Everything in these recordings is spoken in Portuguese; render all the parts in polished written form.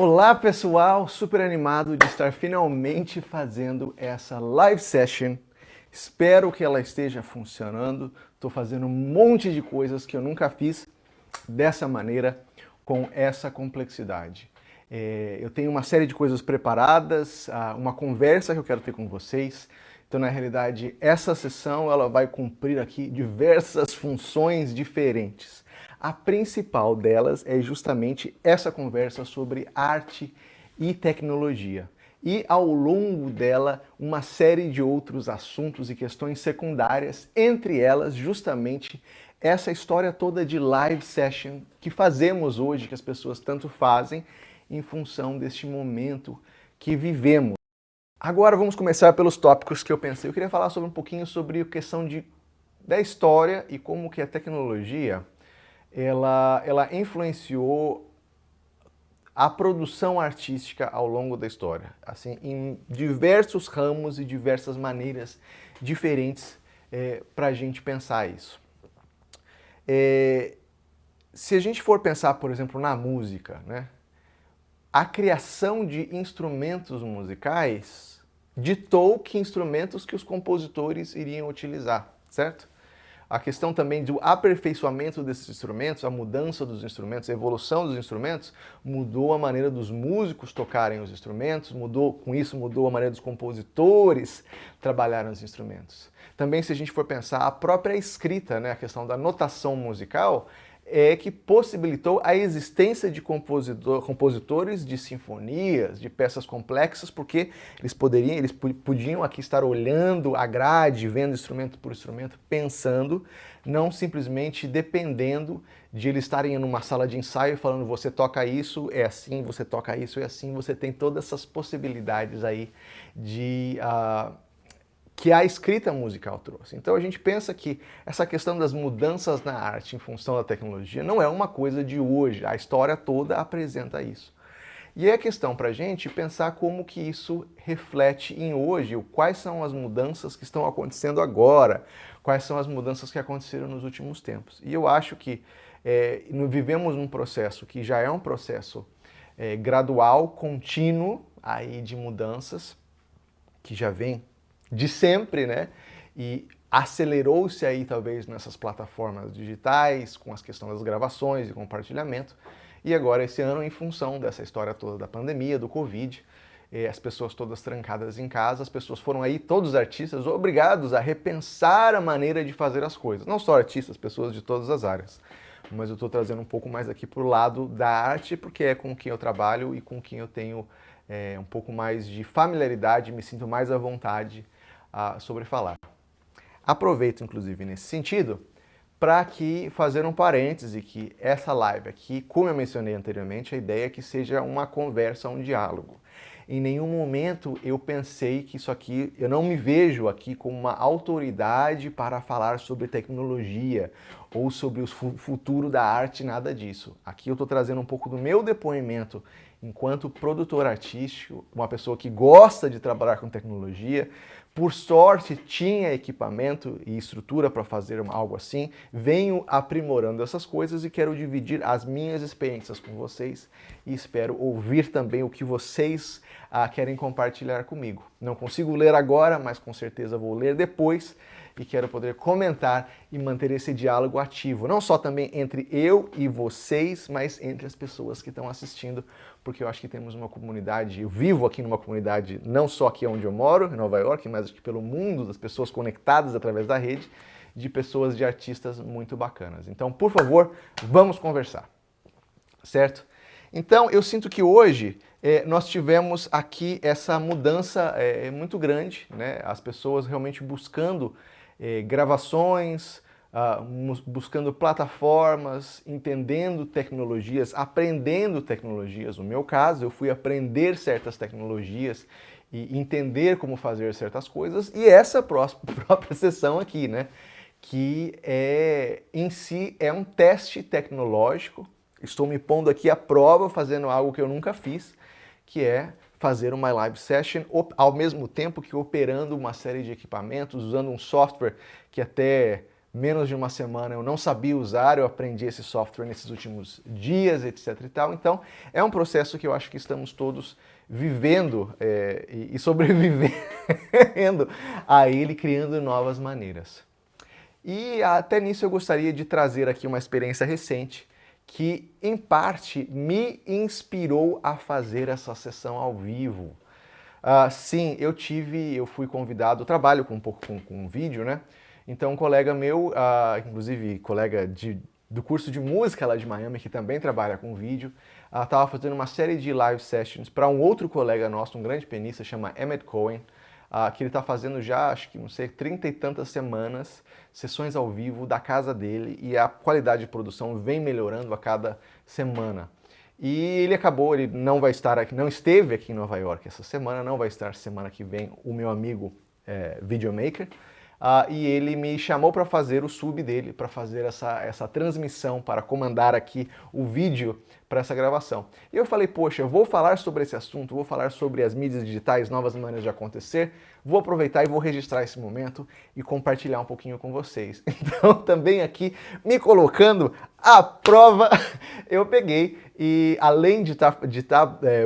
Olá pessoal, super animado de estar finalmente fazendo essa live session. Espero que ela esteja funcionando. Estou fazendo um monte de coisas que eu nunca fiz dessa maneira, com essa complexidade. Eu tenho uma série de coisas preparadas, uma conversa que eu quero ter com vocês. Então, na realidade, essa sessão ela vai cumprir aqui diversas funções diferentes. A principal delas é justamente essa conversa sobre arte e tecnologia. E ao longo dela, uma série de outros assuntos e questões secundárias, entre elas justamente essa história toda de live session que fazemos hoje, que as pessoas tanto fazem, em função deste momento que vivemos. Agora vamos começar pelos tópicos que eu pensei. Eu queria falar sobre um pouquinho sobre a questão da história e como que a tecnologia ela influenciou a produção artística ao longo da história, assim, em diversos ramos e diversas maneiras diferentes para a gente pensar isso. Se a gente for pensar, por exemplo, na música, né, a criação de instrumentos musicais ditou que instrumentos que os compositores iriam utilizar, certo? A questão também do aperfeiçoamento desses instrumentos, a mudança dos instrumentos, a evolução dos instrumentos, mudou a maneira dos músicos tocarem os instrumentos, com isso mudou a maneira dos compositores trabalharem os instrumentos. Também, se a gente for pensar a própria escrita, né, a questão da notação musical, que possibilitou a existência de compositores de sinfonias, de peças complexas, porque eles podiam aqui estar olhando a grade, vendo instrumento por instrumento, pensando, não simplesmente dependendo de eles estarem em uma sala de ensaio falando você toca isso, é assim, você toca isso, é assim, você tem todas essas possibilidades aí que a escrita musical trouxe. Então a gente pensa que essa questão das mudanças na arte em função da tecnologia não é uma coisa de hoje, a história toda apresenta isso. E é a questão para a gente pensar como que isso reflete em hoje, quais são as mudanças que estão acontecendo agora, quais são as mudanças que aconteceram nos últimos tempos. E eu acho que vivemos num processo que já é um processo gradual, contínuo aí de mudanças, que já vem de sempre, né? E acelerou-se aí talvez nessas plataformas digitais, com as questões das gravações e compartilhamento. E agora esse ano, em função dessa história toda da pandemia, do Covid, as pessoas todas trancadas em casa, as pessoas foram aí, todos os artistas, obrigados a repensar a maneira de fazer as coisas. Não só artistas, pessoas de todas as áreas. Mas eu estou trazendo um pouco mais aqui para o lado da arte, porque é com quem eu trabalho e com quem eu tenho um pouco mais de familiaridade, me sinto mais à vontade sobre falar. Aproveito, inclusive, nesse sentido, para aqui fazer um parêntese que essa live aqui, como eu mencionei anteriormente, a ideia é que seja uma conversa, um diálogo. Em nenhum momento eu pensei que isso aqui, eu não me vejo aqui como uma autoridade para falar sobre tecnologia ou sobre o futuro da arte, nada disso. Aqui eu estou trazendo um pouco do meu depoimento enquanto produtor artístico, uma pessoa que gosta de trabalhar com tecnologia, por sorte tinha equipamento e estrutura para fazer algo assim, venho aprimorando essas coisas e quero dividir as minhas experiências com vocês e espero ouvir também o que vocês querem compartilhar comigo. Não consigo ler agora, mas com certeza vou ler depois e quero poder comentar e manter esse diálogo ativo, não só também entre eu e vocês, mas entre as pessoas que estão assistindo, porque eu acho que temos uma comunidade, eu vivo aqui numa comunidade, não só aqui onde eu moro, em Nova York, mas aqui pelo mundo, das pessoas conectadas através da rede, de pessoas, de artistas muito bacanas. Então, por favor, vamos conversar, certo? Então, eu sinto que hoje nós tivemos aqui essa mudança muito grande, né? As pessoas realmente buscando gravações, buscando plataformas, entendendo tecnologias, aprendendo tecnologias. No meu caso, eu fui aprender certas tecnologias e entender como fazer certas coisas. E essa própria sessão aqui, né? Que em si é um teste tecnológico. Estou me pondo aqui à prova, fazendo algo que eu nunca fiz, que é fazer uma live session ao mesmo tempo que operando uma série de equipamentos, usando um software que até menos de uma semana, eu não sabia usar, eu aprendi esse software nesses últimos dias, etc e tal. Então, é um processo que eu acho que estamos todos vivendo e sobrevivendo a ele, criando novas maneiras. E até nisso eu gostaria de trazer aqui uma experiência recente que, em parte, me inspirou a fazer essa sessão ao vivo. Sim, eu fui convidado, eu trabalho um pouco com vídeo, né? Então um colega meu, inclusive colega do curso de música lá de Miami, que também trabalha com vídeo, estava fazendo uma série de live sessions para um outro colega nosso, um grande pianista, chama Emmett Cohen, que ele está fazendo já, acho que, não sei, 30 e tantas semanas, sessões ao vivo da casa dele, e a qualidade de produção vem melhorando a cada semana. E ele não vai estar aqui, não esteve aqui em Nova York essa semana, não vai estar semana que vem, o meu amigo videomaker, e ele me chamou para fazer o sub dele, para fazer essa transmissão, para comandar aqui o vídeo para essa gravação. E eu falei, poxa, eu vou falar sobre esse assunto, vou falar sobre as mídias digitais, novas maneiras de acontecer, vou aproveitar e vou registrar esse momento e compartilhar um pouquinho com vocês. Então, também aqui, me colocando à prova, eu peguei e, além de estar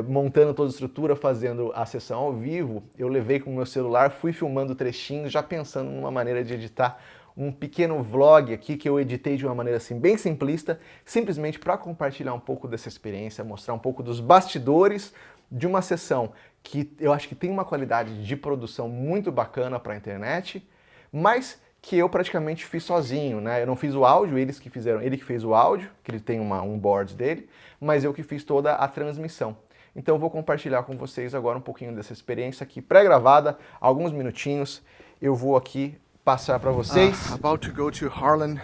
montando toda a estrutura, fazendo a sessão ao vivo, eu levei com o meu celular, fui filmando trechinhos, já pensando numa maneira de editar um pequeno vlog aqui que eu editei de uma maneira assim bem simplista, simplesmente para compartilhar um pouco dessa experiência, mostrar um pouco dos bastidores de uma sessão que eu acho que tem uma qualidade de produção muito bacana para a internet, mas que eu praticamente fiz sozinho, né? Eu não fiz o áudio, ele que fez o áudio, que ele tem um board dele, mas eu que fiz toda a transmissão. Então eu vou compartilhar com vocês agora um pouquinho dessa experiência aqui pré-gravada, alguns minutinhos, eu vou aqui passar para vocês. About to go to Harlem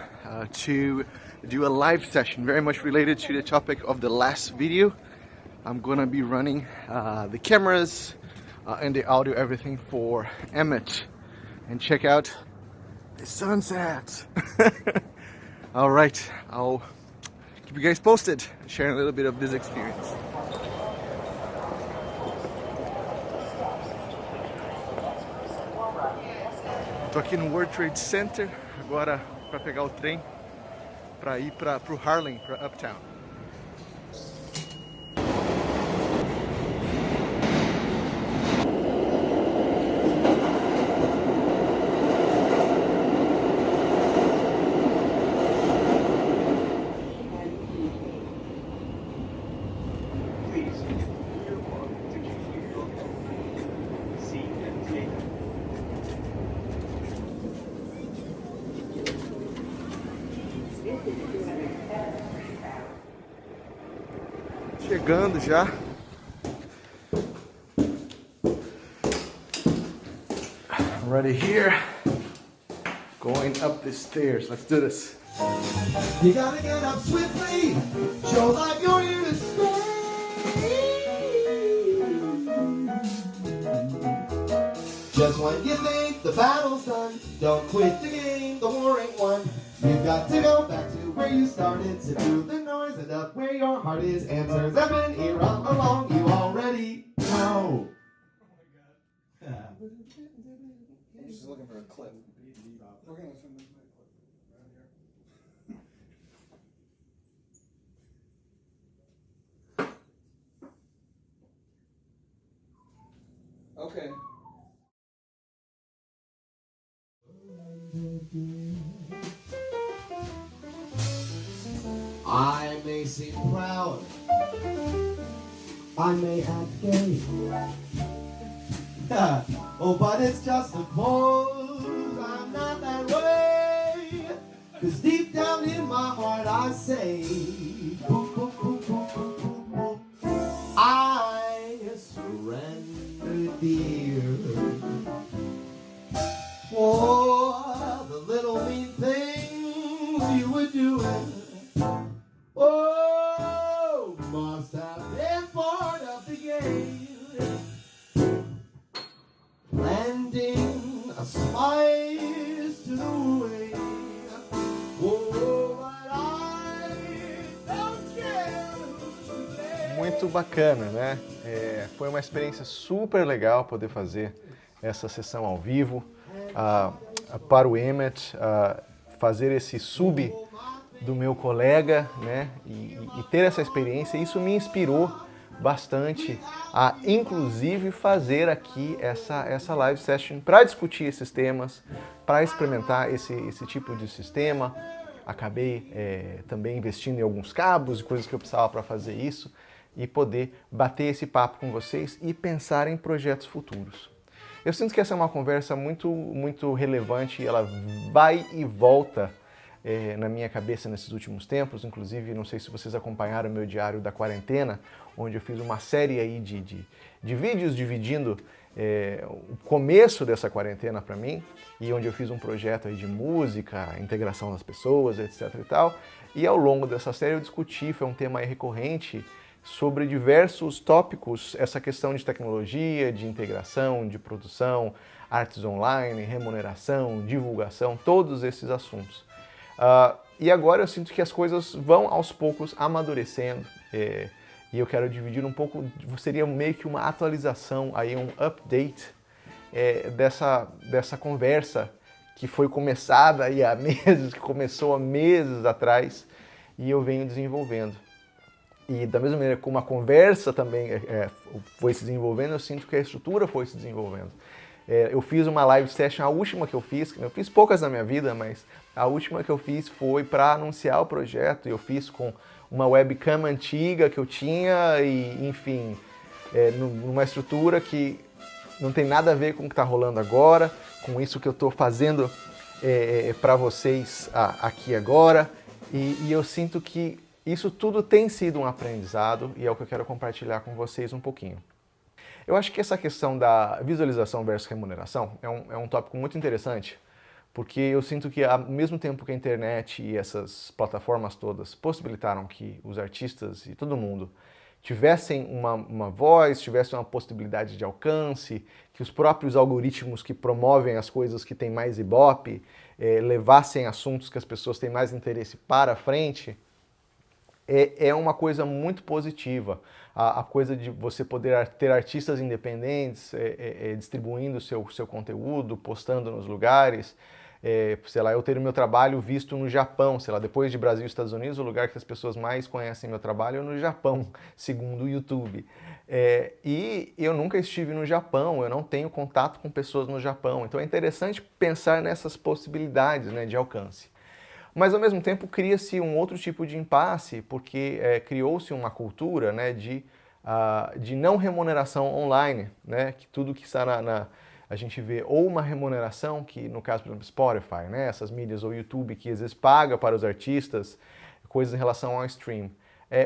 to do a live session very much related to the topic of the last video. I'm gonna be running the cameras and the audio, everything for Emmett. And check out the sunset. All right, I'll keep you guys posted, sharing a little bit of this experience. Tô aqui no World Trade Center agora para pegar o trem para ir para o Harlem, para Uptown. Chegando já. Already here. Going up the stairs. Let's do this. You gotta get up swiftly. Show life you're here to stay. Just when you think the battle's done, don't quit the game, the war ain't won. You've got to go back to where you started, sit through the noise and up where your heart is. Answers have been here all along, you already know. Oh my God. He's just looking for a clip. We're gonna send this clip right here. Okay. I may seem proud, I may act gay, oh, but it's just a pose, I'm not that way, 'cause deep down in my heart I say, boop, boop, boop, boop, boop, boop, boop. I surrender, dear, for the little mean things you were doing. Oh, must have been part of the game. Lending a spice to the way. Oh, but I don't care. Muito bacana, né? Foi uma experiência super legal poder fazer essa sessão ao vivo para o Emmett. fazer esse sub do meu colega, né, e ter essa experiência, isso me inspirou bastante a, inclusive, fazer aqui essa live session para discutir esses temas, para experimentar esse tipo de sistema. Acabei também investindo em alguns cabos e coisas que eu precisava para fazer isso e poder bater esse papo com vocês e pensar em projetos futuros. Eu sinto que essa é uma conversa muito relevante, ela vai e volta na minha cabeça nesses últimos tempos. Inclusive, não sei se vocês acompanharam o meu diário da quarentena, onde eu fiz uma série aí de vídeos dividindo o começo dessa quarentena para mim, e onde eu fiz um projeto aí de música, integração das pessoas, etc e tal. E ao longo dessa série eu discuti, foi um tema aí recorrente, sobre diversos tópicos, essa questão de tecnologia, de integração, de produção, artes online, remuneração, divulgação, todos esses assuntos. E agora eu sinto que as coisas vão aos poucos amadurecendo, e eu quero dividir um pouco, seria meio que uma atualização, aí um update dessa conversa que foi começada aí há meses, que começou há meses atrás, e eu venho desenvolvendo. E da mesma maneira como a conversa também foi se desenvolvendo, eu sinto que a estrutura foi se desenvolvendo. Eu fiz uma live session, a última que eu fiz poucas na minha vida, mas a última que eu fiz foi para anunciar o projeto, e eu fiz com uma webcam antiga que eu tinha, e enfim, numa estrutura que não tem nada a ver com o que está rolando agora, com isso que eu estou fazendo para vocês aqui agora, e eu sinto que isso tudo tem sido um aprendizado e é o que eu quero compartilhar com vocês um pouquinho. Eu acho que essa questão da visualização versus remuneração é um tópico muito interessante, porque eu sinto que ao mesmo tempo que a internet e essas plataformas todas possibilitaram que os artistas e todo mundo tivessem uma voz, tivessem uma possibilidade de alcance, que os próprios algoritmos que promovem as coisas que têm mais ibope levassem assuntos que as pessoas têm mais interesse para frente, é uma coisa muito positiva. A coisa de você poder ter artistas independentes distribuindo o seu conteúdo, postando nos lugares. Sei lá, eu ter o meu trabalho visto no Japão, sei lá, depois de Brasil e Estados Unidos, o lugar que as pessoas mais conhecem meu trabalho é no Japão, segundo o YouTube. E eu nunca estive no Japão, eu não tenho contato com pessoas no Japão, então é interessante pensar nessas possibilidades, né, de alcance. Mas, ao mesmo tempo, cria-se um outro tipo de impasse, porque criou-se uma cultura, né, de não remuneração online, né, que tudo que está a gente vê ou uma remuneração, que no caso, por exemplo, Spotify, né, essas mídias, ou YouTube, que às vezes paga para os artistas, coisas em relação ao stream.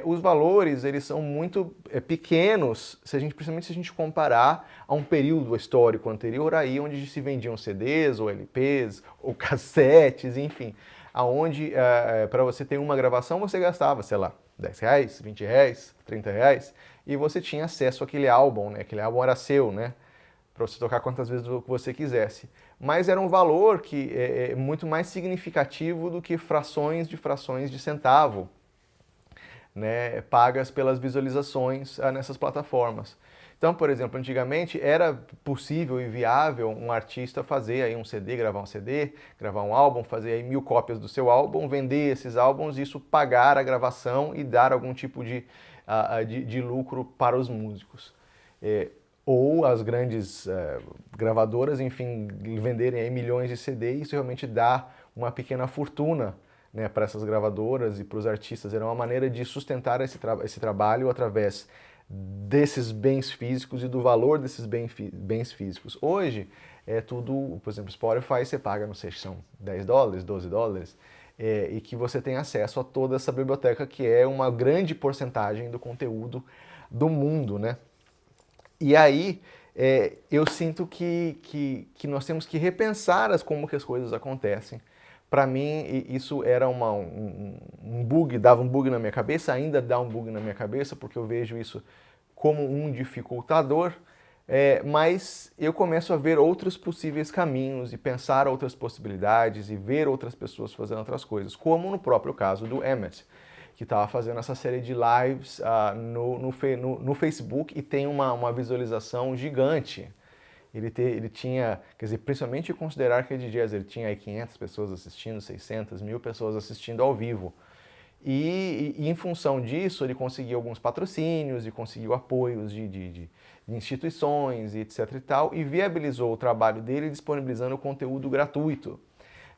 Os valores, eles são muito pequenos, principalmente se a gente comparar a um período histórico anterior, aí onde se vendiam CDs, ou LPs, ou cassetes, enfim, aonde para você ter uma gravação você gastava, sei lá, R$10, R$20, R$30, e você tinha acesso àquele álbum, né? Aquele álbum era seu, né? Para você tocar quantas vezes você quisesse. Mas era um valor que é muito mais significativo do que frações de centavo, né, pagas pelas visualizações nessas plataformas. Então, por exemplo, antigamente era possível e viável um artista fazer aí um CD, gravar um álbum, fazer aí 1000 cópias do seu álbum, vender esses álbuns, isso pagar a gravação e dar algum tipo de lucro para os músicos. Ou as grandes gravadoras, enfim, venderem aí milhões de CD, e isso realmente dá uma pequena fortuna, né, para essas gravadoras e para os artistas. Era uma maneira de sustentar esse trabalho através desses bens físicos e do valor desses bens físicos. Hoje é tudo, por exemplo, Spotify você paga, não sei se são $10, $12, e que você tem acesso a toda essa biblioteca, que é uma grande porcentagem do conteúdo do mundo, né? E aí eu sinto que nós temos que repensar como que as coisas acontecem. Para mim, isso era um bug, dava um bug na minha cabeça, ainda dá um bug na minha cabeça, porque eu vejo isso como um dificultador, mas eu começo a ver outros possíveis caminhos e pensar outras possibilidades e ver outras pessoas fazendo outras coisas, como no próprio caso do Emmet, que estava fazendo essa série de lives no Facebook e tem uma visualização gigante. Ele tinha, quer dizer, principalmente considerar que ele tinha aí 500 pessoas assistindo, 600, 1000 pessoas assistindo ao vivo. E em função disso, ele conseguiu alguns patrocínios e conseguiu apoios de instituições e etc e tal, e viabilizou o trabalho dele disponibilizando conteúdo gratuito.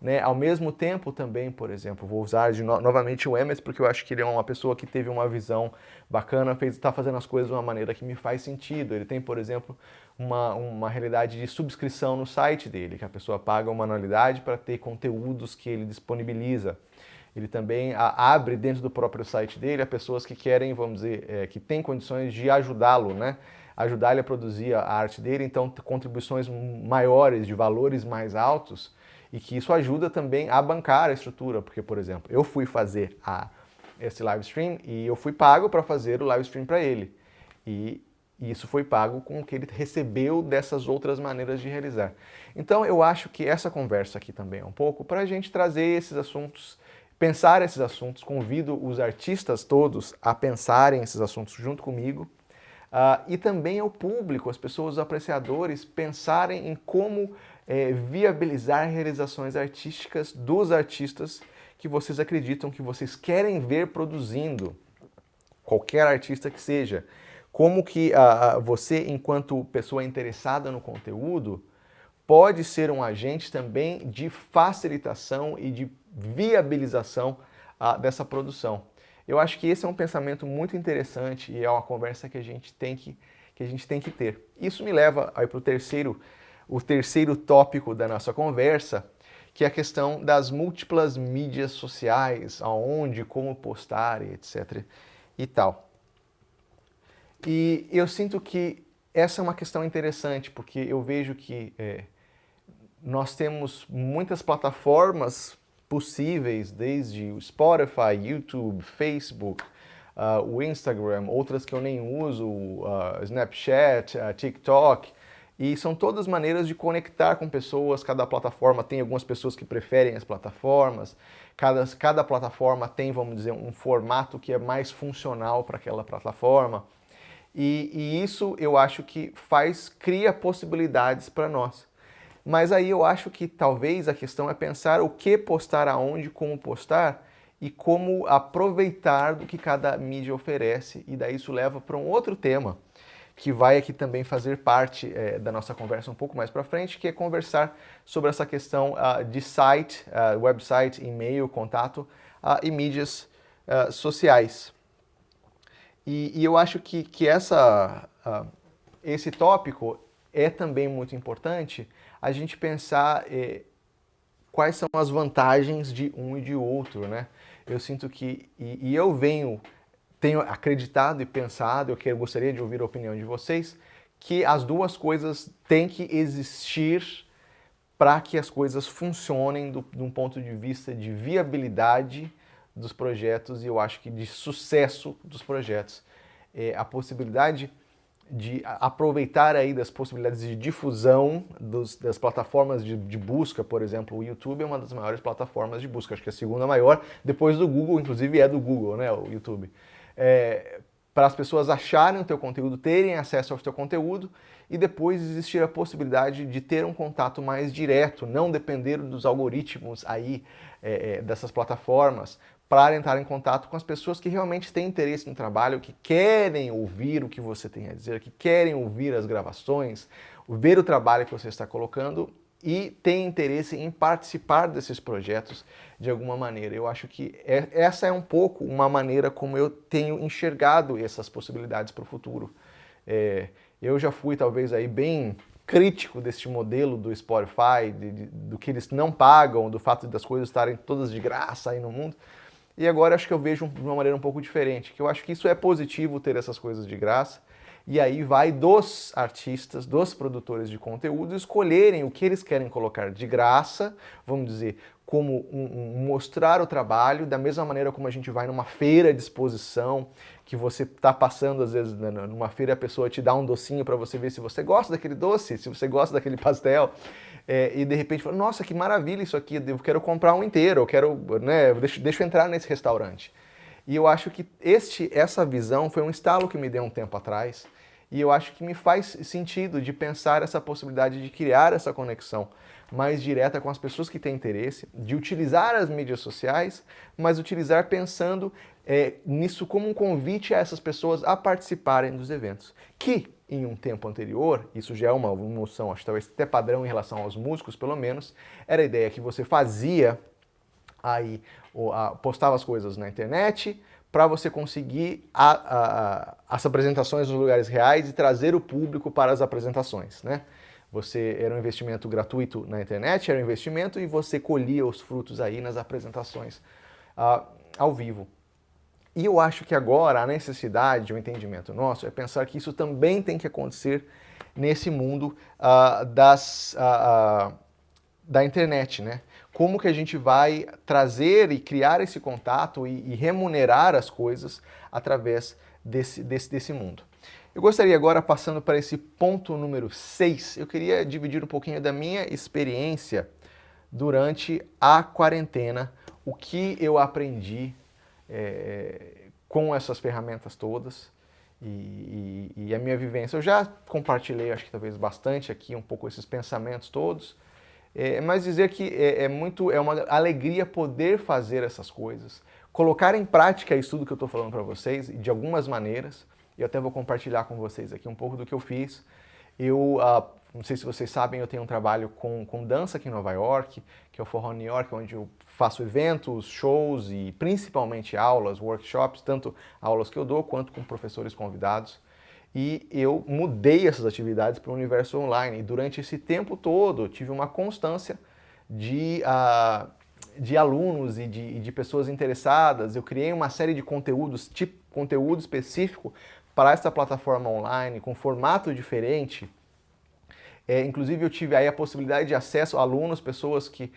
Né? Ao mesmo tempo também, por exemplo, vou usar novamente o Emerson, porque eu acho que ele é uma pessoa que teve uma visão bacana, está fazendo as coisas de uma maneira que me faz sentido. Ele tem, por exemplo, uma realidade de subscrição no site dele, que a pessoa paga uma anualidade para ter conteúdos que ele disponibiliza. Ele também abre dentro do próprio site dele a pessoas que querem, vamos dizer, que têm condições de ajudá-lo, né? Ajudar ele a produzir a arte dele, então contribuições maiores, de valores mais altos, e que isso ajuda também a bancar a estrutura, porque, por exemplo, eu fui fazer esse live stream e eu fui pago para fazer o live stream para ele. E isso foi pago com o que ele recebeu dessas outras maneiras de realizar. Então eu acho que essa conversa aqui também é um pouco para a gente trazer esses assuntos, pensar esses assuntos. Convido os artistas todos a pensarem esses assuntos junto comigo. E também ao público, as pessoas, os apreciadores, pensarem em como viabilizar realizações artísticas dos artistas que vocês acreditam, que vocês querem ver produzindo, qualquer artista que seja. Como que você, enquanto pessoa interessada no conteúdo, pode ser um agente também de facilitação e de viabilização dessa produção. Eu acho que esse é um pensamento muito interessante e é uma conversa que a gente tem que ter. Isso me leva para o terceiro tópico da nossa conversa, que é a questão das múltiplas mídias sociais, aonde, como postar, etc. e tal. E eu sinto que essa é uma questão interessante, porque eu vejo que nós temos muitas plataformas possíveis, desde o Spotify, YouTube, Facebook, o Instagram, outras que eu nem uso, Snapchat, TikTok, e são todas maneiras de conectar com pessoas. Cada plataforma tem algumas pessoas que preferem as plataformas, cada plataforma tem, vamos dizer, um formato que é mais funcional para aquela plataforma, e isso eu acho que cria possibilidades para nós. Mas aí eu acho que talvez a questão é pensar o que postar aonde, como postar e como aproveitar do que cada mídia oferece. E daí isso leva para um outro tema, que vai aqui também fazer parte da nossa conversa um pouco mais para frente, que é conversar sobre essa questão de site, website, e-mail, contato e mídias sociais. E eu acho que esse tópico é também muito importante a gente pensar quais são as vantagens de um e de outro, né? Eu sinto que, e eu tenho acreditado e pensado, gostaria de ouvir a opinião de vocês, que as duas coisas têm que existir para que as coisas funcionem de um ponto de vista de viabilidade dos projetos e eu acho que de sucesso dos projetos. A possibilidade de aproveitar aí das possibilidades de difusão das plataformas de busca, por exemplo, o YouTube é uma das maiores plataformas de busca, acho que é a segunda maior, depois do Google, inclusive é do Google, né, o YouTube. Para as pessoas acharem o teu conteúdo, terem acesso ao teu conteúdo e depois existir a possibilidade de ter um contato mais direto, não depender dos algoritmos aí dessas plataformas, para entrar em contato com as pessoas que realmente têm interesse no trabalho, que querem ouvir o que você tem a dizer, que querem ouvir as gravações, ver o trabalho que você está colocando e têm interesse em participar desses projetos de alguma maneira. Eu acho que essa é um pouco uma maneira como eu tenho enxergado essas possibilidades para o futuro. Eu já fui talvez aí bem crítico deste modelo do Spotify, do que eles não pagam, do fato das coisas estarem todas de graça aí no mundo. E agora acho que eu vejo de uma maneira um pouco diferente, que eu acho que isso é positivo ter essas coisas de graça, e aí vai dos artistas, dos produtores de conteúdo, escolherem o que eles querem colocar de graça, vamos dizer, como mostrar o trabalho, da mesma maneira como a gente vai numa feira de exposição, que você está passando, às vezes, numa feira a pessoa te dá um docinho para você ver se você gosta daquele doce, se você gosta daquele pastel, e de repente fala, nossa, que maravilha isso aqui, eu quero comprar um inteiro, eu quero, né, deixa eu entrar nesse restaurante. E eu acho que essa visão foi um estalo que me deu um tempo atrás, E eu acho que me faz sentido de pensar essa possibilidade de criar essa conexão mais direta com as pessoas que têm interesse, de utilizar as mídias sociais, mas utilizar pensando nisso como um convite a essas pessoas a participarem dos eventos. Que, em um tempo anterior, isso já é uma noção, acho que talvez até padrão em relação aos músicos, pelo menos, era a ideia que você fazia aí, postava as coisas na internet para você conseguir as apresentações nos lugares reais e trazer o público para as apresentações, né? Você era um investimento gratuito na internet, era um investimento e você colhia os frutos aí nas apresentações ao vivo. E eu acho que agora a necessidade, o entendimento nosso, é pensar que isso também tem que acontecer nesse mundo da internet, né? Como que a gente vai trazer e criar esse contato e remunerar as coisas através desse mundo. Eu gostaria agora, passando para esse ponto número 6, eu queria dividir um pouquinho da minha experiência durante a quarentena, o que eu aprendi com essas ferramentas todas e a minha vivência. Eu já compartilhei, acho que talvez bastante aqui, um pouco esses pensamentos todos, mas dizer que é uma alegria poder fazer essas coisas, colocar em prática isso tudo que eu estou falando para vocês, de algumas maneiras. Eu até vou compartilhar com vocês aqui um pouco do que eu fiz. Eu, não sei se vocês sabem, eu tenho um trabalho com dança aqui em Nova York, que é o Forró New York, onde eu faço eventos, shows e principalmente aulas, workshops, tanto aulas que eu dou quanto com professores convidados. E eu mudei essas atividades para o universo online. E durante esse tempo todo tive uma constância de alunos e de pessoas interessadas. Eu criei uma série de conteúdos, tipo conteúdo específico para essa plataforma online, com formato diferente. Inclusive eu tive aí a possibilidade de acesso a alunos, pessoas que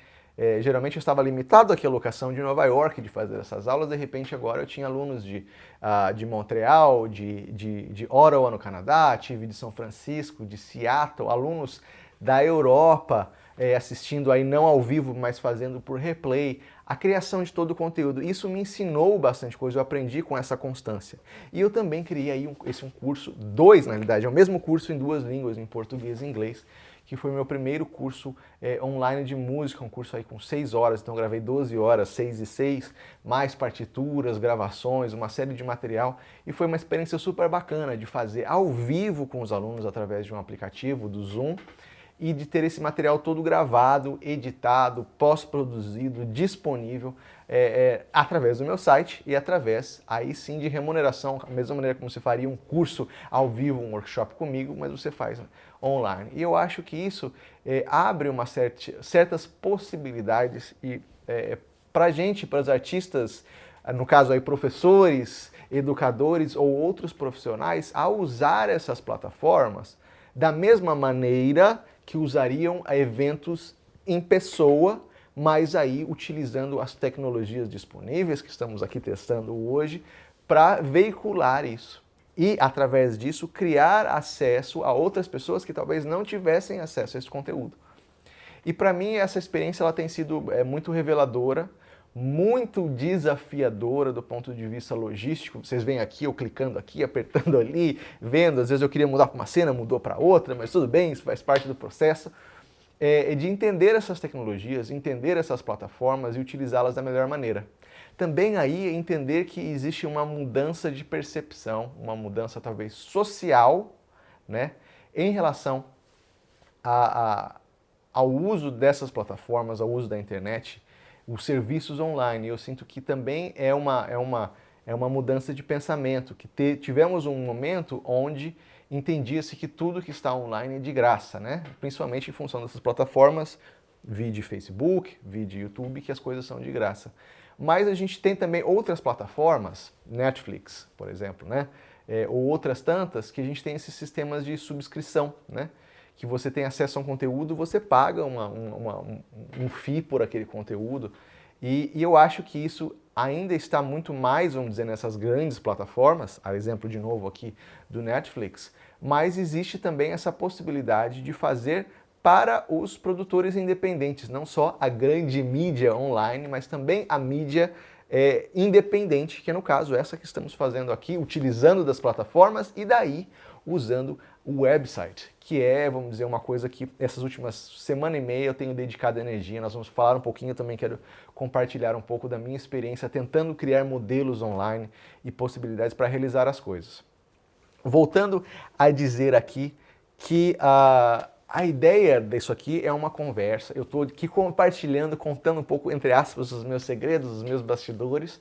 geralmente eu estava limitado aqui à locação de Nova York de fazer essas aulas, de repente agora eu tinha alunos de Montreal, de Ottawa no Canadá, tive de São Francisco, de Seattle, alunos da Europa, assistindo aí não ao vivo, mas fazendo por replay, a criação de todo o conteúdo. Isso me ensinou bastante coisa, eu aprendi com essa constância. E eu também criei aí um curso, dois na realidade, é o mesmo curso em duas línguas, em português e inglês, que foi o meu primeiro curso online de música, um curso aí com 6 horas, então eu gravei 12 horas, 6 e 6, mais partituras, gravações, uma série de material, e foi uma experiência super bacana de fazer ao vivo com os alunos através de um aplicativo, do Zoom, e de ter esse material todo gravado, editado, pós-produzido, disponível através do meu site e através, aí sim, de remuneração, da mesma maneira como você faria um curso ao vivo, um workshop comigo, mas você faz online. E eu acho que isso abre certas possibilidades e para a gente, para os artistas, no caso aí professores, educadores ou outros profissionais, a usar essas plataformas da mesma maneira que usariam eventos em pessoa, mas aí utilizando as tecnologias disponíveis que estamos aqui testando hoje para veicular isso. E, através disso, criar acesso a outras pessoas que talvez não tivessem acesso a esse conteúdo. E para mim essa experiência ela tem sido muito reveladora, muito desafiadora do ponto de vista logístico. Vocês veem aqui, eu clicando aqui, apertando ali, vendo, às vezes eu queria mudar para uma cena, mudou para outra, mas tudo bem, isso faz parte do processo. De entender essas tecnologias, entender essas plataformas e utilizá-las da melhor maneira. Também aí entender que existe uma mudança de percepção, uma mudança talvez social, né, em relação ao uso dessas plataformas, ao uso da internet, os serviços online. Eu sinto que também é uma mudança de pensamento, que tivemos um momento onde entendia-se que tudo que está online é de graça, né? Principalmente em função dessas plataformas, vídeo Facebook, vídeo YouTube, que as coisas são de graça. Mas a gente tem também outras plataformas, Netflix, por exemplo, né? Ou outras tantas, que a gente tem esses sistemas de subscrição, né? Que você tem acesso a um conteúdo, você paga um fee por aquele conteúdo. E eu acho que isso ainda está muito mais, vamos dizer, nessas grandes plataformas, a exemplo de novo aqui do Netflix, mas existe também essa possibilidade de fazer para os produtores independentes, não só a grande mídia online, mas também a mídia independente, que no caso essa que estamos fazendo aqui, utilizando das plataformas, e daí usando o website, que é, vamos dizer, uma coisa que essas últimas semana e meia eu tenho dedicado energia. Nós vamos falar um pouquinho, também quero compartilhar um pouco da minha experiência tentando criar modelos online e possibilidades para realizar as coisas. Voltando a dizer aqui que a ideia disso aqui é uma conversa. Eu estou aqui compartilhando, contando um pouco, entre aspas, os meus segredos, os meus bastidores,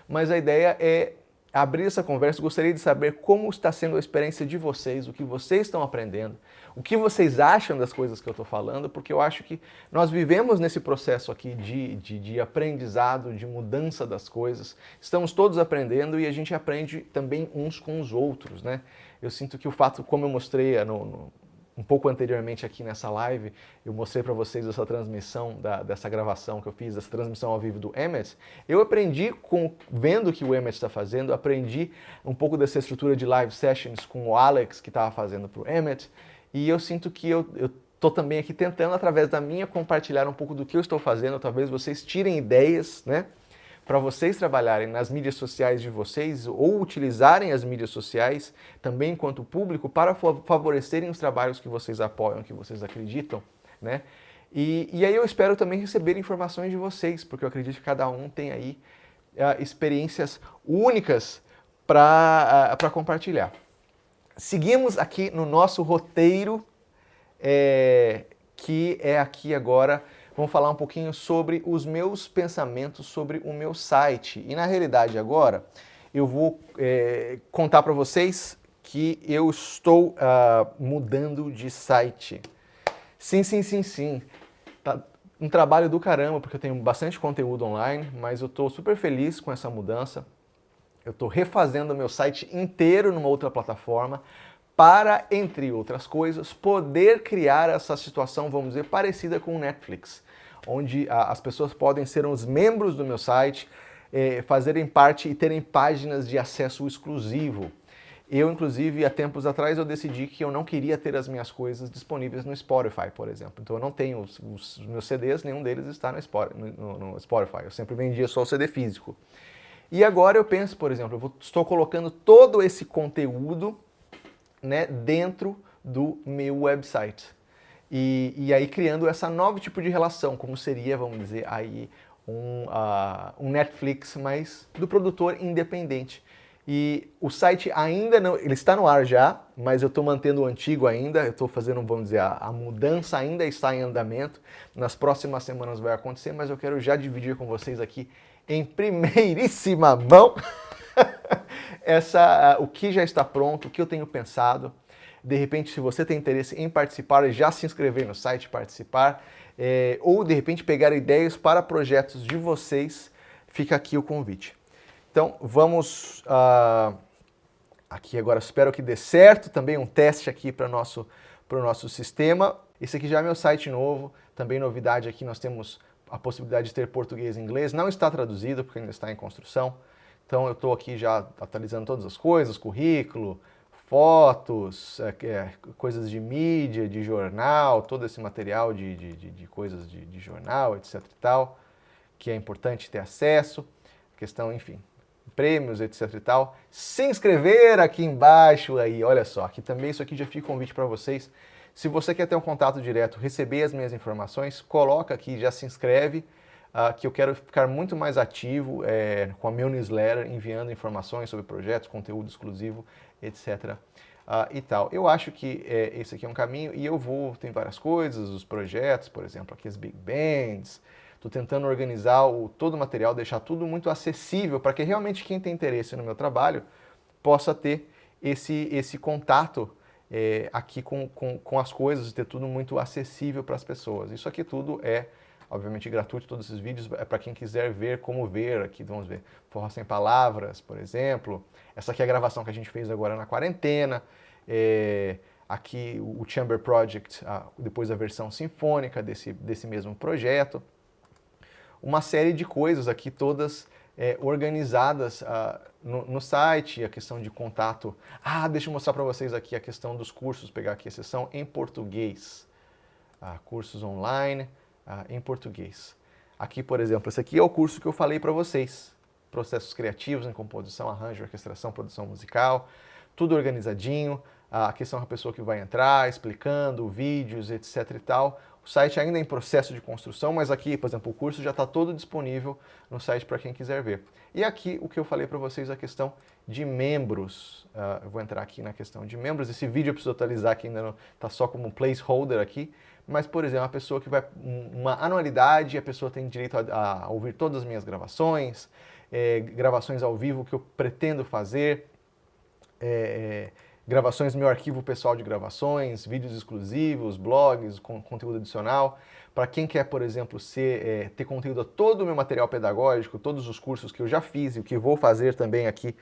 mas a ideia é abrir essa conversa. Gostaria de saber como está sendo a experiência de vocês, o que vocês estão aprendendo, o que vocês acham das coisas que eu estou falando, porque eu acho que nós vivemos nesse processo aqui de aprendizado, de mudança das coisas. Estamos todos aprendendo e a gente aprende também uns com os outros, né? Eu sinto que o fato, como eu mostrei um pouco anteriormente aqui nessa live, eu mostrei para vocês essa transmissão, dessa gravação que eu fiz, essa transmissão ao vivo do Emmett. Eu aprendi, vendo o que o Emmett está fazendo, aprendi um pouco dessa estrutura de live sessions com o Alex, que estava fazendo para o Emmett, e eu sinto que eu estou também aqui tentando, através da minha, compartilhar um pouco do que eu estou fazendo. Talvez vocês tirem ideias, né, para vocês trabalharem nas mídias sociais de vocês ou utilizarem as mídias sociais também enquanto público para favorecerem os trabalhos que vocês apoiam, que vocês acreditam, né? E aí eu espero também receber informações de vocês, porque eu acredito que cada um tem aí experiências únicas para compartilhar. Seguimos aqui no nosso roteiro, que é aqui agora. Vamos falar um pouquinho sobre os meus pensamentos sobre o meu site. E na realidade agora eu vou contar para vocês que eu estou mudando de site. Sim. Tá um trabalho do caramba, porque eu tenho bastante conteúdo online, mas eu estou super feliz com essa mudança. Eu estou refazendo o meu site inteiro numa outra plataforma para, entre outras coisas, poder criar essa situação, vamos dizer, parecida com o Netflix, onde as pessoas podem ser os membros do meu site, fazerem parte e terem páginas de acesso exclusivo. Eu, inclusive, há tempos atrás, eu decidi que eu não queria ter as minhas coisas disponíveis no Spotify, por exemplo. Então eu não tenho os meus CDs, nenhum deles está no Spotify. Eu sempre vendia só o CD físico. E agora eu penso, por exemplo, estou colocando todo esse conteúdo, né, dentro do meu website. E aí criando essa nova tipo de relação, como seria, vamos dizer, aí um Netflix, mas do produtor independente. E o site ainda não, ele está no ar já, mas eu estou mantendo o antigo ainda, eu estou fazendo, vamos dizer, a mudança ainda está em andamento. Nas próximas semanas vai acontecer, mas eu quero já dividir com vocês aqui em primeiríssima mão o que já está pronto, o que eu tenho pensado. De repente, se você tem interesse em participar, já se inscrever no site, participar, ou de repente pegar ideias para projetos de vocês, fica aqui o convite. Então, vamos aqui agora, espero que dê certo, também um teste aqui para o nosso sistema. Esse aqui já é meu site novo, também novidade aqui, nós temos a possibilidade de ter português e inglês, não está traduzido porque ainda está em construção. Então eu estou aqui já atualizando todas as coisas, currículo, fotos, coisas de mídia, de jornal, todo esse material de coisas de jornal, etc e tal, que é importante ter acesso, questão, enfim, prêmios, etc e tal. Se inscrever aqui embaixo aí, olha só, aqui também, isso aqui já fica convite para vocês. Se você quer ter um contato direto, receber as minhas informações, coloca aqui, já se inscreve, que eu quero ficar muito mais ativo com a meu newsletter, enviando informações sobre projetos, conteúdo exclusivo, etc. E tal. Eu acho que esse aqui é um caminho e tem várias coisas, os projetos, por exemplo, aqui as Big Bands. Estou tentando organizar todo o material, deixar tudo muito acessível para que realmente quem tem interesse no meu trabalho possa ter esse contato aqui com as coisas, ter tudo muito acessível para as pessoas. Isso aqui tudo é, obviamente, gratuito, todos esses vídeos é para quem quiser ver como ver aqui, vamos ver, Forró Sem Palavras, por exemplo. Essa aqui é a gravação que a gente fez agora na quarentena. Aqui o Chamber Project, depois a versão sinfônica desse mesmo projeto. Uma série de coisas aqui, todas organizadas no site, a questão de contato. Deixa eu mostrar para vocês aqui a questão dos cursos, pegar aqui a seção em português. Cursos online em português. Aqui, por exemplo, esse aqui é o curso que eu falei para vocês. Processos criativos em composição, arranjo, orquestração, produção musical. Tudo organizadinho. a questão da pessoa que vai entrar, explicando vídeos, etc e tal. O site ainda é em processo de construção, mas aqui, por exemplo, o curso já está todo disponível no site para quem quiser ver. E aqui o que eu falei para vocês, a questão de membros. Eu vou entrar aqui na questão de membros. Esse vídeo eu preciso atualizar, que ainda está só como um placeholder aqui. Mas, por exemplo, a pessoa que vai uma anualidade, a pessoa tem direito a ouvir todas as minhas gravações, gravações ao vivo que eu pretendo fazer, gravações no meu arquivo pessoal de gravações, vídeos exclusivos, blogs, com conteúdo adicional. Para quem quer, por exemplo, ter conteúdo a todo o meu material pedagógico, todos os cursos que eu já fiz e o que vou fazer também aqui,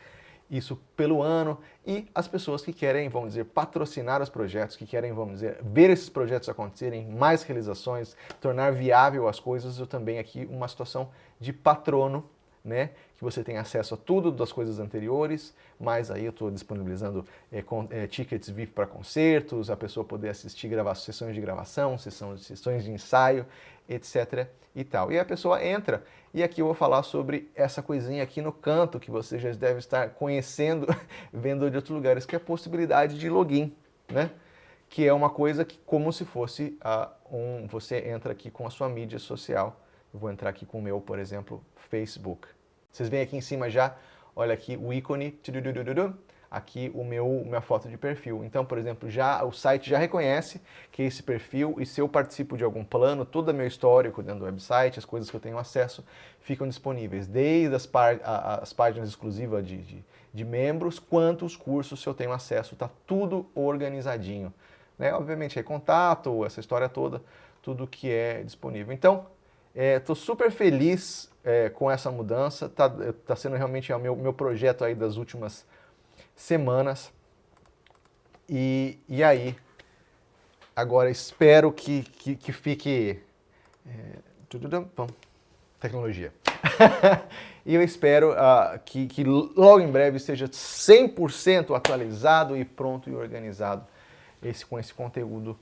isso pelo ano. E as pessoas que querem, vamos dizer, patrocinar os projetos, que querem, vamos dizer, ver esses projetos acontecerem, mais realizações, tornar viável as coisas, eu também aqui uma situação de patrono, né, que você tem acesso a tudo das coisas anteriores, mas aí eu estou disponibilizando tickets VIP para concertos, a pessoa poder assistir sessões de gravação, sessões de ensaio, etc. e tal. E a pessoa entra, e aqui eu vou falar sobre essa coisinha aqui no canto, que você já deve estar conhecendo, vendo de outros lugares, que é a possibilidade de login, né? Que é uma coisa que, como se fosse você entra aqui com a sua mídia social. Eu vou entrar aqui com o meu, por exemplo, Facebook. Vocês veem aqui em cima já, olha aqui o ícone, aqui minha foto de perfil. Então, por exemplo, o site já reconhece que esse perfil, e se eu participo de algum plano, todo o meu histórico dentro do website, as coisas que eu tenho acesso, ficam disponíveis, desde as páginas exclusivas de membros, quanto os cursos, se eu tenho acesso, está tudo organizadinho. Né? Obviamente, aí contato, essa história toda, tudo que é disponível. Então, estou super feliz com essa mudança, tá sendo realmente o meu projeto aí das últimas semanas. E aí, agora espero que fique... tecnologia. E eu espero que logo em breve esteja 100% atualizado e pronto e organizado com esse conteúdo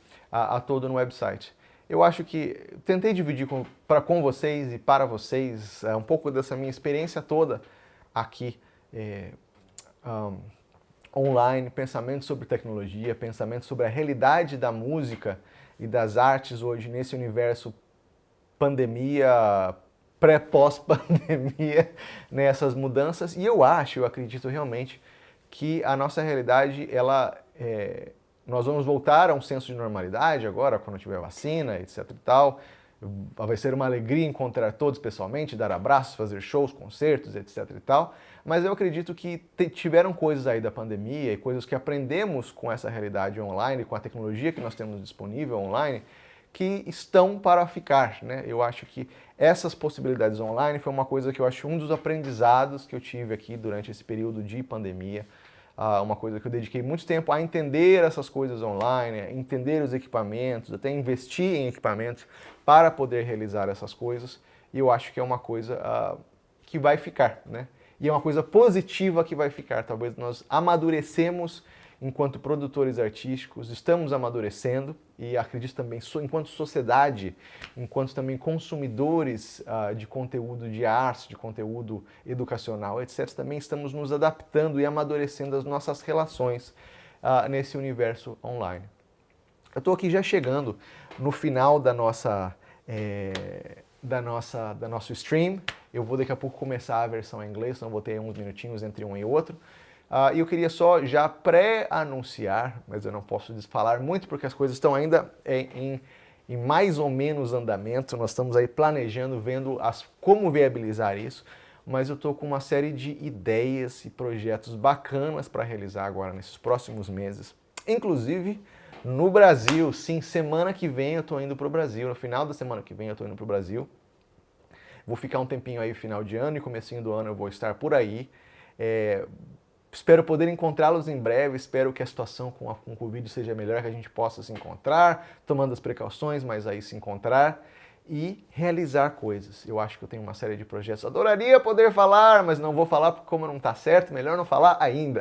todo no website. Eu acho que tentei dividir com vocês e para vocês um pouco dessa minha experiência toda aqui online, pensamento sobre tecnologia, pensamento sobre a realidade da música e das artes hoje nesse universo pandemia, pré-pós-pandemia, né, essas mudanças. E eu acredito realmente que a nossa realidade, nós vamos voltar a um senso de normalidade agora, quando tiver vacina, etc e tal. Vai ser uma alegria encontrar todos pessoalmente, dar abraços, fazer shows, concertos, etc e tal. Mas eu acredito que tiveram coisas aí da pandemia e coisas que aprendemos com essa realidade online, com a tecnologia que nós temos disponível online, que estão para ficar, né? Eu acho que essas possibilidades online foi uma coisa que eu acho um dos aprendizados que eu tive aqui durante esse período de pandemia. Uma coisa que eu dediquei muito tempo a entender essas coisas online, a entender os equipamentos, até investir em equipamentos para poder realizar essas coisas. E eu acho que é uma coisa que vai ficar, né? E é uma coisa positiva que vai ficar. Talvez nós amadurecemos enquanto produtores artísticos, estamos amadurecendo e acredito também enquanto sociedade, enquanto também consumidores de conteúdo de arte, de conteúdo educacional, etc., também estamos nos adaptando e amadurecendo as nossas relações nesse universo online. Eu estou aqui já chegando no final da nosso stream. Eu vou daqui a pouco começar a versão em inglês, então vou ter uns minutinhos entre um e outro. E eu queria só já pré-anunciar, mas eu não posso falar muito porque as coisas estão ainda em mais ou menos andamento. Nós estamos aí planejando, vendo como viabilizar isso, mas eu estou com uma série de ideias e projetos bacanas para realizar agora nesses próximos meses. Inclusive no Brasil, sim, semana que vem eu estou indo para o Brasil, no final da semana que vem eu estou indo para o Brasil. Vou ficar um tempinho aí final de ano e comecinho do ano eu vou estar por aí. Espero poder encontrá-los em breve, espero que a situação com o Covid seja melhor, que a gente possa se encontrar, tomando as precauções, mas aí se encontrar e realizar coisas. Eu acho que eu tenho uma série de projetos, adoraria poder falar, mas não vou falar porque como não está certo, melhor não falar ainda.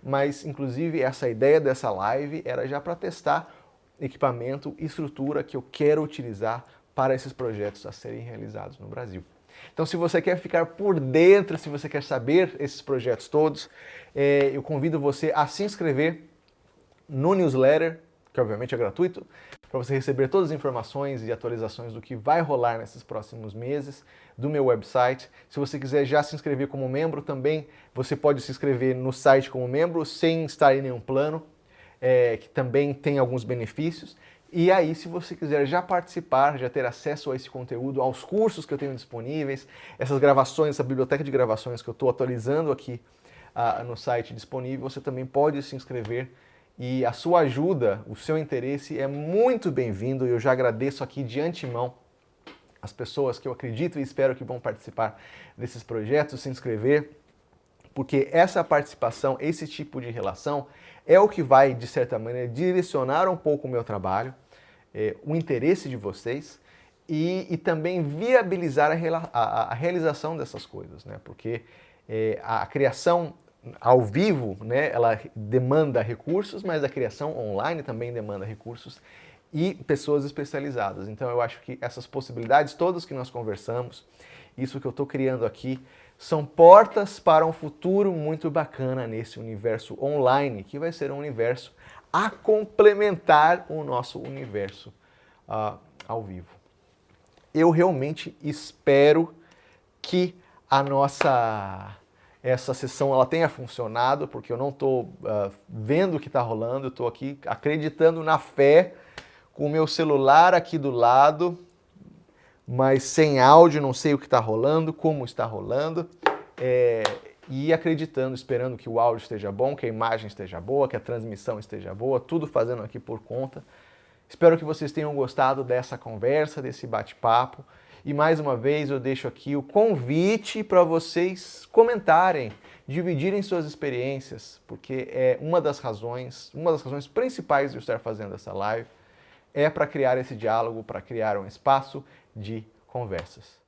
Mas, inclusive, essa ideia dessa live era já para testar equipamento e estrutura que eu quero utilizar para esses projetos a serem realizados no Brasil. Então, se você quer ficar por dentro, se você quer saber esses projetos todos, eu convido você a se inscrever no newsletter, que obviamente é gratuito, para você receber todas as informações e atualizações do que vai rolar nesses próximos meses, do meu website. Se você quiser já se inscrever como membro também, você pode se inscrever no site como membro sem estar em nenhum plano, que também tem alguns benefícios. E aí, se você quiser já participar, já ter acesso a esse conteúdo, aos cursos que eu tenho disponíveis, essas gravações, essa biblioteca de gravações que eu estou atualizando aqui no site disponível, você também pode se inscrever. E a sua ajuda, o seu interesse é muito bem-vindo. Eu já agradeço aqui de antemão as pessoas que eu acredito e espero que vão participar desses projetos, se inscrever, porque essa participação, esse tipo de relação é o que vai, de certa maneira, direcionar um pouco o meu trabalho, o interesse de vocês e também viabilizar a realização dessas coisas, né? Porque a criação ao vivo, né, ela demanda recursos, mas a criação online também demanda recursos e pessoas especializadas. Então eu acho que essas possibilidades todas que nós conversamos, isso que eu estou criando aqui, são portas para um futuro muito bacana nesse universo online, que vai ser um universo a complementar o nosso universo ao vivo. Eu realmente espero que essa sessão ela tenha funcionado, porque eu não estou vendo o que está rolando, eu estou aqui acreditando na fé, com o meu celular aqui do lado, mas sem áudio, não sei o que está rolando, como está rolando, e acreditando, esperando que o áudio esteja bom, que a imagem esteja boa, que a transmissão esteja boa, tudo fazendo aqui por conta. Espero que vocês tenham gostado dessa conversa, desse bate-papo. E mais uma vez eu deixo aqui o convite para vocês comentarem, dividirem suas experiências, porque é uma das razões principais de eu estar fazendo essa live é para criar esse diálogo, para criar um espaço de conversas.